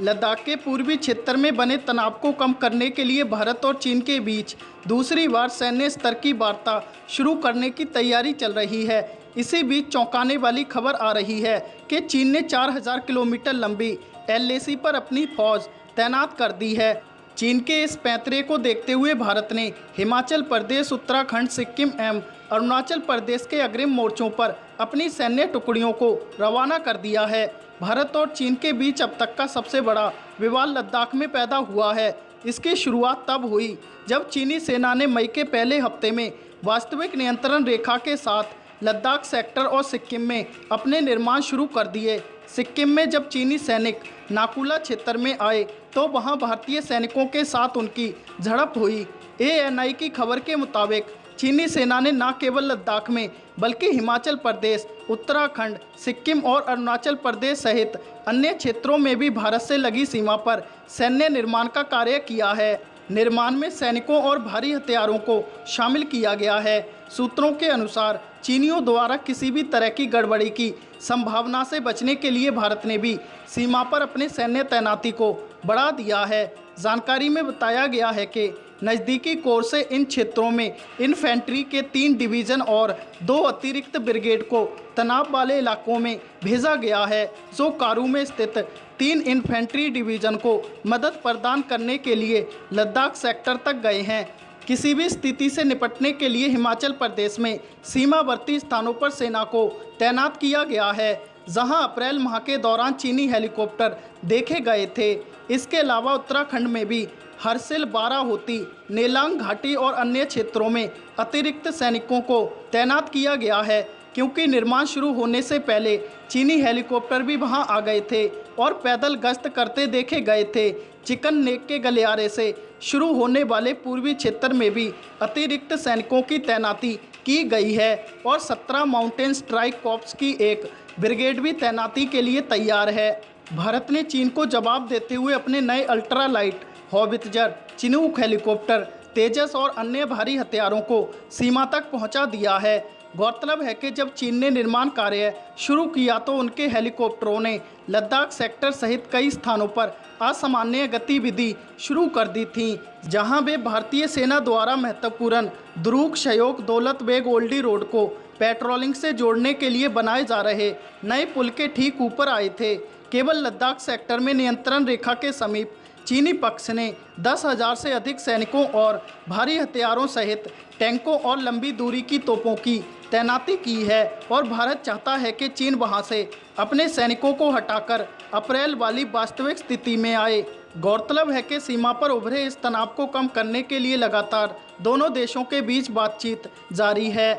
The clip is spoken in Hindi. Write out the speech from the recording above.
लद्दाख के पूर्वी क्षेत्र में बने तनाव को कम करने के लिए भारत और चीन के बीच दूसरी बार सैन्य स्तर की वार्ता शुरू करने की तैयारी चल रही है। इसी बीच चौंकाने वाली खबर आ रही है कि चीन ने 4000 किलोमीटर लंबी LAC पर अपनी फौज तैनात कर दी है। चीन के इस पैंतरे को देखते हुए भारत ने हिमाचल प्रदेश, उत्तराखंड, सिक्किम एवं अरुणाचल प्रदेश के अग्रिम मोर्चों पर अपनी सैन्य टुकड़ियों को रवाना कर दिया है। भारत और चीन के बीच अब तक का सबसे बड़ा विवाद लद्दाख में पैदा हुआ है। इसकी शुरुआत तब हुई जब चीनी सेना ने मई के पहले हफ्ते में वास्तविक नियंत्रण रेखा के साथ लद्दाख सेक्टर और सिक्किम में अपने निर्माण शुरू कर दिए। सिक्किम में जब चीनी सैनिक नाकुला क्षेत्र में आए तो वहां भारतीय सैनिकों के साथ उनकी झड़प हुई। ANI की खबर के मुताबिक चीनी सेना ने न केवल लद्दाख में बल्कि हिमाचल प्रदेश, उत्तराखंड, सिक्किम और अरुणाचल प्रदेश सहित अन्य क्षेत्रों में भी भारत से लगी सीमा पर सैन्य निर्माण का कार्य किया है। निर्माण में सैनिकों और भारी हथियारों को शामिल किया गया है। सूत्रों के अनुसार चीनियों द्वारा किसी भी तरह की गड़बड़ी की संभावना से बचने के लिए भारत ने भी सीमा पर अपने सैन्य तैनाती को बढ़ा दिया है। जानकारी में बताया गया है कि नज़दीकी कोर से इन क्षेत्रों में इन्फेंट्री के 3 डिवीज़न और 2 अतिरिक्त ब्रिगेड को तनाव वाले इलाकों में भेजा गया है, जो कारू में स्थित 3 इन्फेंट्री डिवीज़न को मदद प्रदान करने के लिए लद्दाख सेक्टर तक गए हैं। किसी भी स्थिति से निपटने के लिए हिमाचल प्रदेश में सीमावर्ती स्थानों पर सेना को तैनात किया गया है, जहां अप्रैल माह के दौरान चीनी हेलीकॉप्टर देखे गए थे। इसके अलावा उत्तराखंड में भी हरसिल, बाराहोती, नेलांग घाटी और अन्य क्षेत्रों में अतिरिक्त सैनिकों को तैनात किया गया है, क्योंकि निर्माण शुरू होने से पहले चीनी हेलीकॉप्टर भी वहां आ गए थे और पैदल गश्त करते देखे गए थे। चिकन नेक के गलियारे से शुरू होने वाले पूर्वी क्षेत्र में भी अतिरिक्त सैनिकों की तैनाती की गई है और 17 माउंटेन स्ट्राइक कॉर्प्स की एक ब्रिगेड भी तैनाती के लिए तैयार है। भारत ने चीन को जवाब देते हुए अपने नए ultra light howitzer, Chinook helicopter, Tejas और अन्य भारी हथियारों को सीमा तक पहुंचा दिया है। गौरतलब है कि जब चीन ने निर्माण कार्य शुरू किया तो उनके हेलीकॉप्टरों ने लद्दाख सेक्टर सहित कई स्थानों पर असामान्य गतिविधि शुरू कर दी थी, जहां वे भारतीय सेना द्वारा महत्वपूर्ण दुरूक, शयोग, दौलत बेग ओल्डी रोड को पेट्रोलिंग से जोड़ने के लिए बनाए जा रहे नए पुल के ठीक ऊपर आए थे। केवल लद्दाख सेक्टर में नियंत्रण रेखा के समीप चीनी पक्ष ने 10,000 से अधिक सैनिकों और भारी हथियारों सहित टैंकों और लंबी दूरी की तोपों की तैनाती की है और भारत चाहता है कि चीन वहां से अपने सैनिकों को हटाकर अप्रैल वाली वास्तविक स्थिति में आए। गौरतलब है कि सीमा पर उभरे इस तनाव को कम करने के लिए लगातार दोनों देशों के बीच बातचीत जारी है।